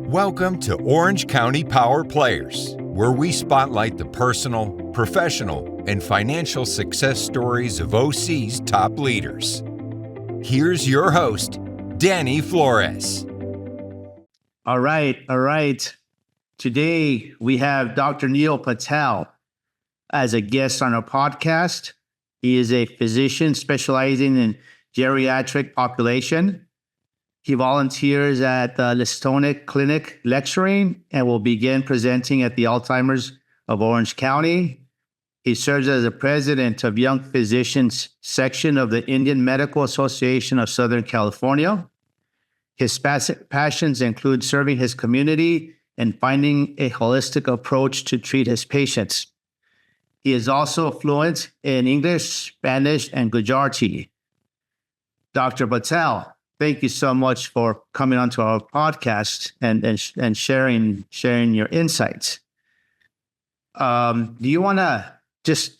Welcome to Orange County Power Players, where we spotlight the personal, professional, and financial success stories of OC's top leaders. Here's your host, Danny Flores. All right. Today we have Dr. Neil Patel as a guest on our podcast. He is a physician specializing in geriatric population. He volunteers at the Listonic Clinic lecturing and will begin presenting at the Alzheimer's of Orange County. He serves as the president of Young Physicians section of the Indian Medical Association of Southern California. His passions include serving his community and finding a holistic approach to treat his patients. He is also fluent in English, Spanish, and Gujarati. Dr. Patel, thank you so much for coming onto our podcast and sharing your insights. Do you want to just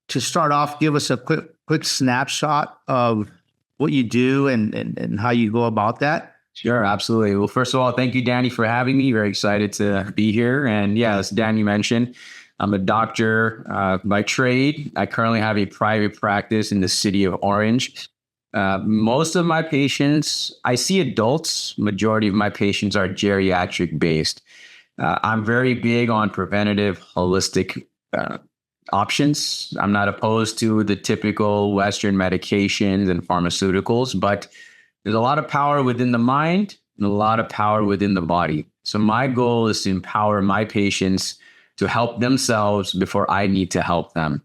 to start off give us a quick snapshot of what you do and how you go about that? Sure, absolutely. Well, first of all, thank you, Danny, for having me. Very excited to be here. And yeah, as Danny mentioned, I'm a doctor by trade. I currently have a private practice in the city of Orange. Most of my patients, I see adults. Majority of my patients are geriatric based. I'm very big on preventative, holistic options. I'm not opposed to the typical Western medications and pharmaceuticals, but there's a lot of power within the mind and a lot of power within the body. So my goal is to empower my patients to help themselves before I need to help them.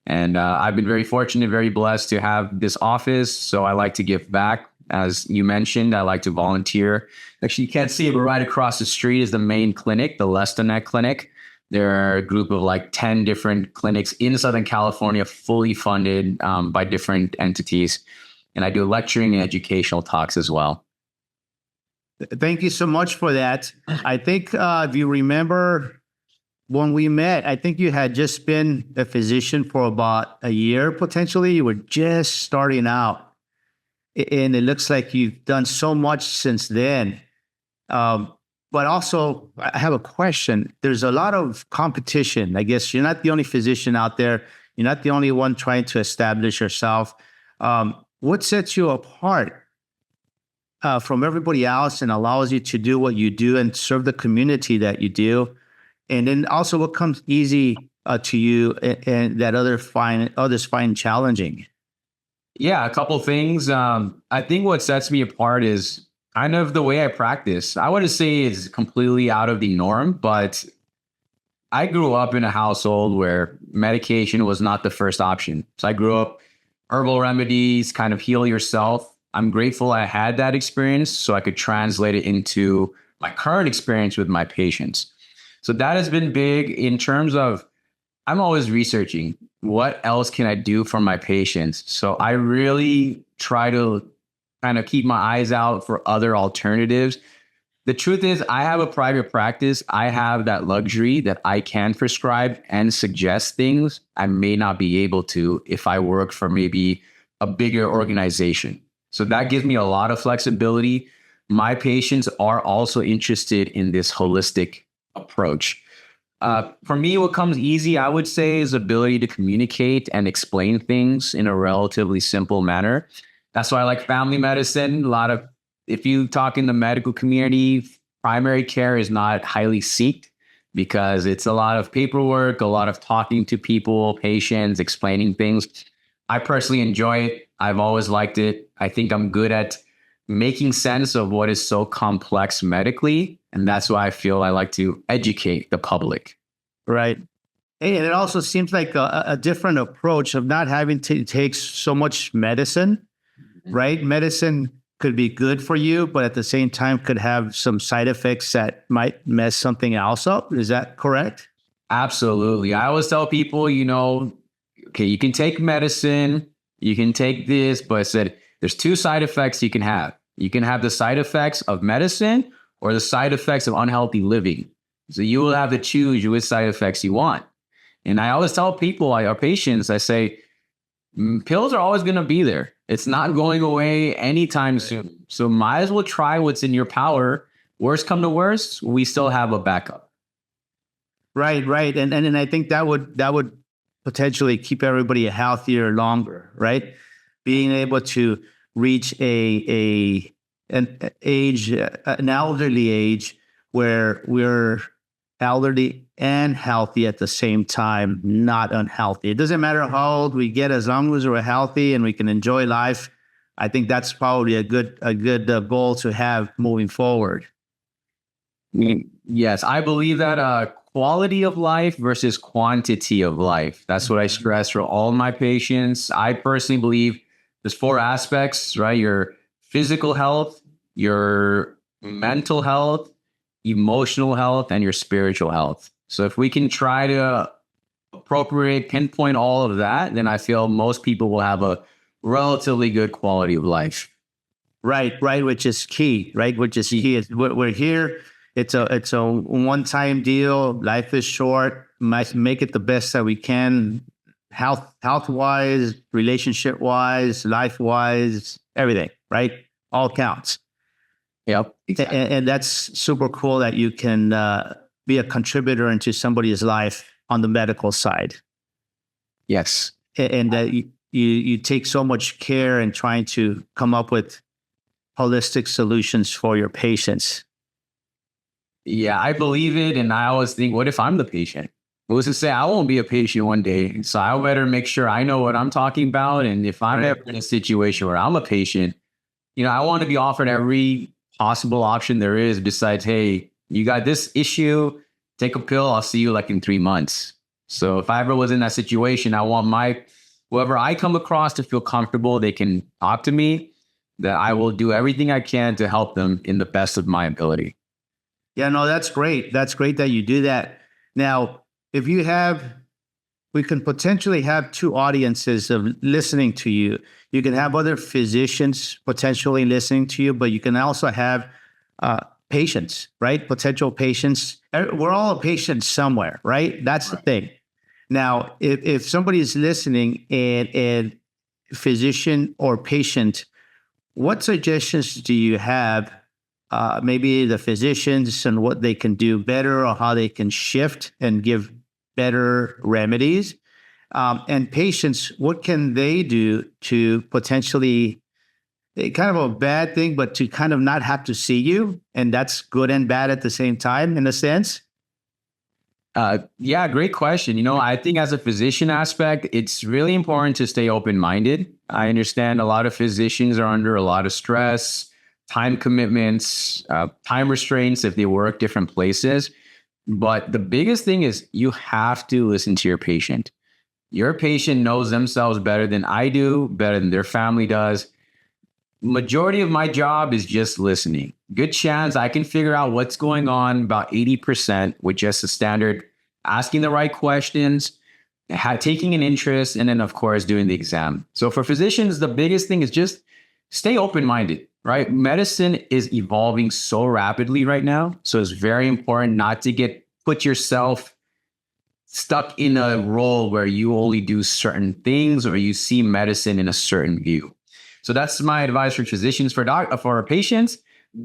And I've been very fortunate, very blessed to have this office. So I like to give back. As you mentioned, I like to volunteer. Actually, you can't see it, but right across the street is the main clinic, the Listonic Clinic. There are a group of like 10 different clinics in Southern California, fully funded by different entities. And I do lecturing and educational talks as well. Thank you so much for that. I think if you remember when we met, I think you had just been a physician for about a year, potentially. You were just starting out. And it looks like you've done so much since then. But also, I have a question. There's a lot of competition. I guess you're not the only physician out there. You're not the only one trying to establish yourself. What sets you apart from everybody else and allows you to do what you do and serve the community that you do? And then also what comes easy to you and that others find challenging? Yeah, a couple things. I think what sets me apart is kind of the way I practice. I wouldn't say it's completely out of the norm, but I grew up in a household where medication was not the first option. So I grew up herbal remedies, kind of heal yourself. I'm grateful I had that experience so I could translate it into my current experience with my patients. So that has been big in terms of I'm always researching what else can I do for my patients. So I really try to kind of keep my eyes out for other alternatives. The truth is I have a private practice. I have that luxury that I can prescribe and suggest things I may not be able to if I work for maybe a bigger organization. So that gives me a lot of flexibility. My patients are also interested in this holistic approach. For me, what comes easy, I would say, is ability to communicate and explain things in a relatively simple manner. That's why I like family medicine. If you talk in the medical community, primary care is not highly sought because it's a lot of paperwork, a lot of talking to people, patients, explaining things. I personally enjoy it. I've always liked it. I think I'm good at making sense of what is so complex medically. And that's why I feel I like to educate the public. Right. And it also seems like a different approach of not having to take so much medicine, right? Medicine could be good for you, but at the same time could have some side effects that might mess something else up. Is that correct? Absolutely. I always tell people, okay, you can take medicine, you can take this, but I said there's two side effects you can have. You can have the side effects of medicine or the side effects of unhealthy living. So you will have to choose which side effects you want. And I always tell people, our patients, I say, pills are always going to be there. It's not going away anytime soon. So might as well try what's in your power worst come to worst, we still have a backup. Right, right. And I think that would potentially keep everybody healthier longer, right? Being able to reach an elderly age where we're elderly and healthy at the same time, not unhealthy. It doesn't matter how old we get, as long as we're healthy and we can enjoy life. I think that's probably a good goal to have moving forward. Yes, I believe that quality of life versus quantity of life. That's what I stress for all my patients. I personally believe there's 4 aspects, right? Your physical health, your mental health, emotional health, and your spiritual health. So if we can try to pinpoint all of that, then I feel most people will have a relatively good quality of life. Right, right, which is key, right? Which is key. We're here. It's a one-time deal. Life is short. Might make it the best that we can, health-wise, relationship-wise, life-wise, everything, right? All counts. Yep. Exactly. And that's super cool that you can be a contributor into somebody's life on the medical side. Yes. And that you take so much care in trying to come up with holistic solutions for your patients. Yeah, I believe it. And I always think, what if I'm the patient? Who's to say I won't be a patient one day? So I better make sure I know what I'm talking about. And if I'm ever in a situation where I'm a patient, I want to be offered every possible option there is besides, hey, you got this issue, take a pill, I'll see you like in 3 months. So if I ever was in that situation, I want whoever I come across to feel comfortable, they can talk to me, that I will do everything I can to help them in the best of my ability. Yeah, no, that's great. That's great that you do that. Now, we can potentially have 2 audiences of listening to you. You can have other physicians potentially listening to you, but you can also have patients, right? Potential patients. We're all a patient somewhere, right? That's the thing. Now, if somebody is listening and physician or patient, what suggestions do you have? Maybe the physicians and what they can do better, or how they can shift and give better remedies. And patients, what can they do to potentially, kind of a bad thing, but to kind of not have to see you? And that's good and bad at the same time, in a sense. Yeah, great question. I think as a physician aspect, it's really important to stay open-minded. I understand a lot of physicians are under a lot of stress, time commitments, time restraints if they work different places. But the biggest thing is you have to listen to your patient. Your patient knows themselves better than I do, better than their family does. Majority of my job is just listening. Good chance I can figure out what's going on about 80% with just a standard asking the right questions, taking an interest, and then, of course, doing the exam. So for physicians, the biggest thing is just stay open-minded, right? Medicine is evolving so rapidly right now. So it's very important not to put yourself stuck in a role where you only do certain things or you see medicine in a certain view. So that's my advice for physicians. For patients,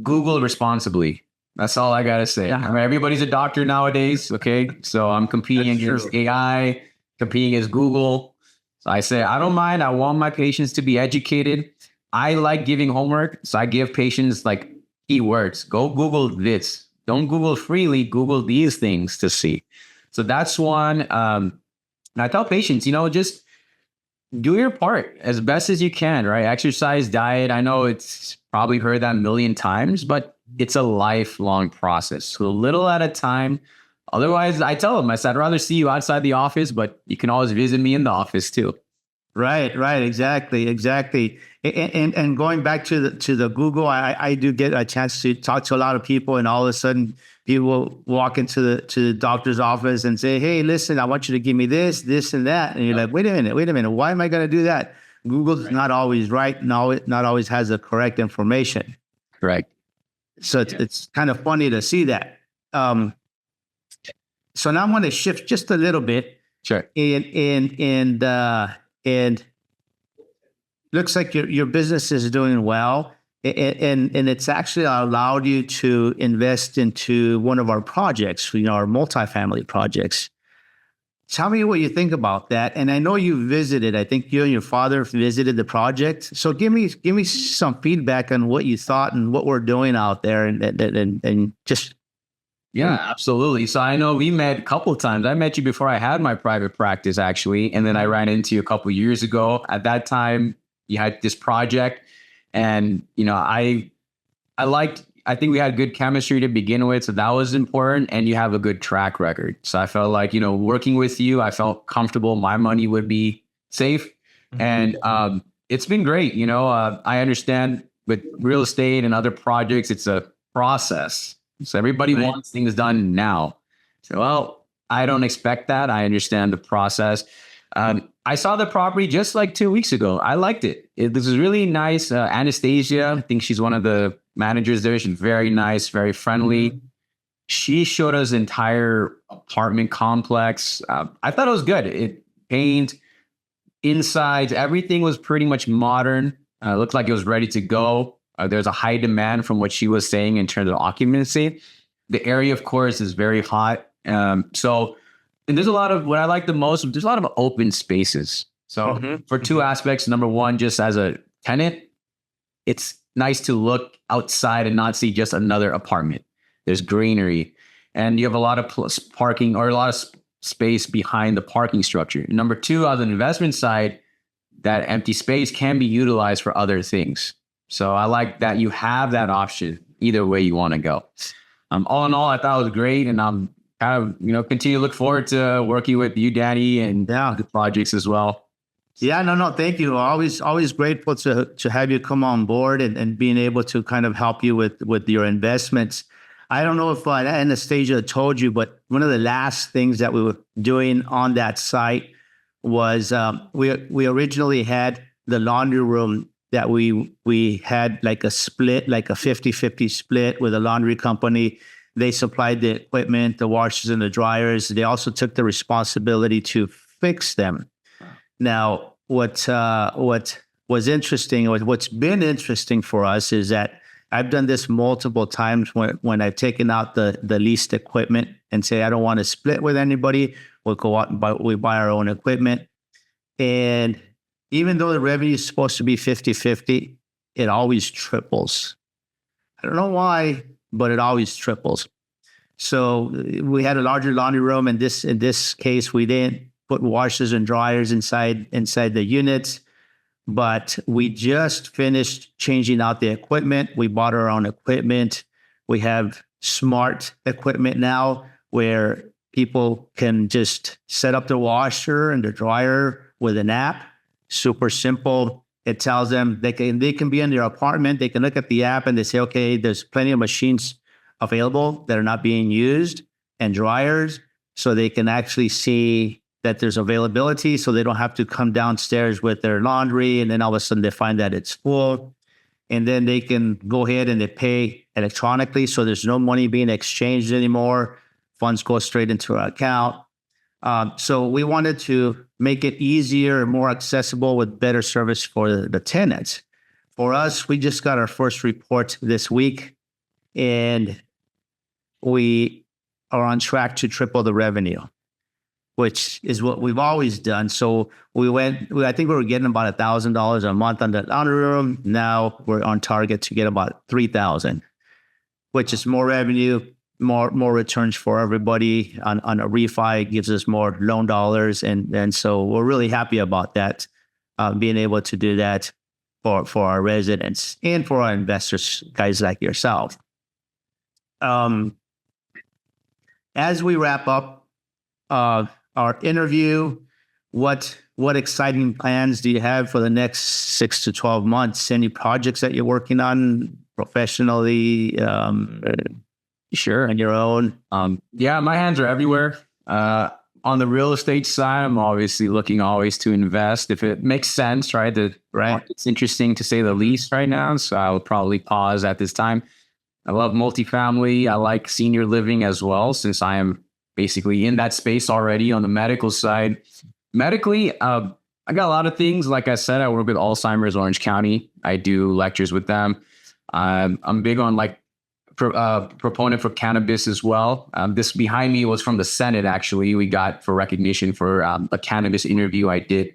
Google responsibly. That's all I got to say. I mean, everybody's a doctor nowadays, okay? So I'm competing against AI, competing against Google. So I say, I don't mind. I want my patients to be educated. I like giving homework. So I give patients like keywords. Go Google this. Don't Google freely. Google these things to see. So that's one. And I tell patients, just do your part as best as you can, right? Exercise, diet. I know it's probably heard that a million times, but it's a lifelong process. So a little at a time. Otherwise, I tell them, I'd rather see you outside the office, but you can always visit me in the office too. Right. Exactly. And going back to the Google, I do get a chance to talk to a lot of people, and all of a sudden people walk into the doctor's office and say, "Hey, listen, I want you to give me this, and that." And you're like, wait a minute. Why am I going to do that? Google's not always right. Not always has the correct information. Correct. So it's kind of funny to see that. So now I want to shift just a little bit. Sure. And looks like your business is doing well. And it's actually allowed you to invest into one of our projects, our multifamily projects. Tell me what you think about that. And I know you visited. I think you and your father visited the project. So give me some feedback on what you thought and what we're doing out there, and just. Yeah, absolutely. So I know we met a couple of times. I met you before I had my private practice, actually. And then I ran into you a couple of years ago. At that time, you had this project. And, I think we had good chemistry to begin with. So that was important. And you have a good track record. So I felt like, working with you, I felt comfortable. My money would be safe. And it's been great. I understand with real estate and other projects, it's a process. So everybody wants things done now. So, well, I don't expect that. I understand the process. I saw the property just like 2 weeks ago. I liked it. This is really nice. Anastasia, I think she's one of the managers there. She's very nice, very friendly. She showed us the entire apartment complex. I thought it was good. It paint, insides, everything was pretty much modern. Looked like it was ready to go. There's a high demand from what she was saying in terms of occupancy. The area, of course, is very hot. And there's a lot of, what I like the most, there's a lot of open spaces. So for two aspects, number one, just as a tenant, it's nice to look outside and not see just another apartment. There's greenery and you have a lot of parking or a lot of space behind the parking structure. Number two, on the investment side, that empty space can be utilized for other things. So I like that you have that option either way you want to go. All in all, I thought it was great. And I'm kind of, continue to look forward to working with you, Danny, and the projects as well. Yeah, no, thank you. Always grateful to have you come on board and being able to kind of help you with your investments. I don't know if Anastasia told you, but one of the last things that we were doing on that site was we originally had the laundry room that we had like a split, like a 50-50 split with a laundry company. They supplied the equipment, the washers and the dryers. They also took the responsibility to fix them. Now, what was interesting, or what's been interesting for us, is that I've done this multiple times when I've taken out the leased equipment and say, I don't want to split with anybody. We'll go out and we buy our own equipment. And even though the revenue is supposed to be 50-50, it always triples. I don't know why, but it always triples. So we had a larger laundry room. And in this case, we didn't put washers and dryers inside the units, but we just finished changing out the equipment. We bought our own equipment. We have smart equipment now where people can just set up the washer and the dryer with an app. Super simple. It tells them they can be in their apartment. They can look at the app and they say, okay, there's plenty of machines available that are not being used and dryers. So they can actually see that there's availability. So they don't have to come downstairs with their laundry. And then all of a sudden they find that it's full. And then they can go ahead and they pay electronically. So there's no money being exchanged anymore. Funds go straight into our account. So we wanted to make it easier and more accessible with better service for the tenants. For us, we just got our first report this week, and we are on track to triple the revenue, which is what we've always done. So I think we were getting about $1,000 a month on the laundry room. Now we're on target to get about $3,000, which is more revenue, more returns for everybody on a refi. It gives us more loan dollars. And so we're really happy about that, being able to do that for our residents and for our investors, guys like yourself. As we wrap up our interview, what exciting plans do you have for the next 6 to 12 months? Any projects that you're working on professionally? Sure. On your own? Yeah, my hands are everywhere. On the real estate side, I'm obviously looking always to invest if it makes sense, right? It's interesting to say the least right now, so I'll probably pause at this time. I love multifamily. I like senior living as well, since I am basically in that space already on the medical side. Medically, I got a lot of things. Like I said, I work with Alzheimer's Orange County. I do lectures with them. I'm big on proponent for cannabis as well. This behind me was from the Senate, actually. We got for recognition for a cannabis interview I did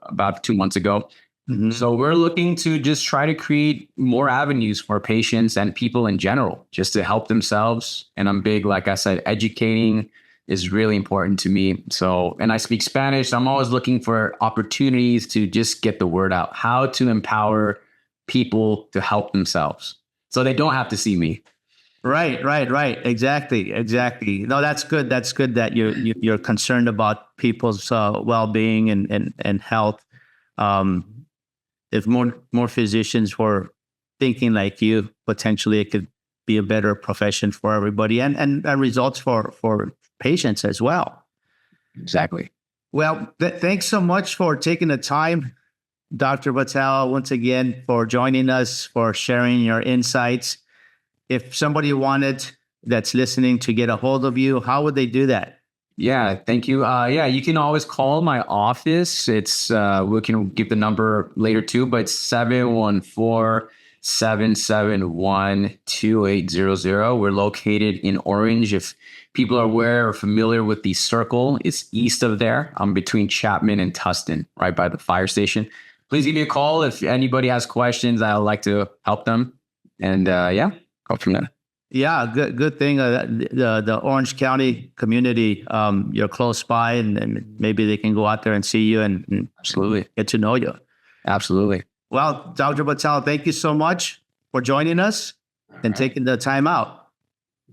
about 2 months ago. Mhm. So we're looking to just try to create more avenues for patients and people in general, just to help themselves. And I'm big, like I said, educating is really important to me. So, and I speak Spanish. So I'm always looking for opportunities to just get the word out, how to empower people to help themselves so they don't have to see me. Right. Exactly. No, that's good. That's good that you're concerned about people's well-being and health. If more physicians were thinking like you, potentially it could be a better profession for everybody and results for patients as well. Exactly. Well, thanks so much for taking the time, Dr. Patel, once again, for joining us, for sharing your insights. If somebody wanted that's listening to get a hold of you, how would they do that? Yeah, thank you. You can always call my office. It's we can give the number later too, but it's 714-771-2800. We're located in Orange. If people are aware or familiar with the Circle, it's east of there. I'm between Chapman and Tustin, right by the fire station. Please give me a call if anybody has questions. I'd like to help them. And go from there. Yeah, good thing. The Orange County community, you're close by, and maybe they can go out there and see you and Absolutely get to know you. Absolutely. Well, Dr. Patel, thank you so much for joining us and taking the time out.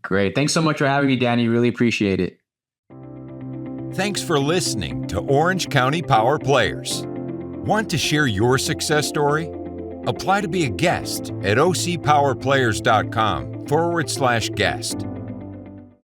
Great. Thanks so much for having me, Danny. Really appreciate it. Thanks for listening to Orange County Power Players. Want to share your success story? Apply to be a guest at ocpowerplayers.com/guest.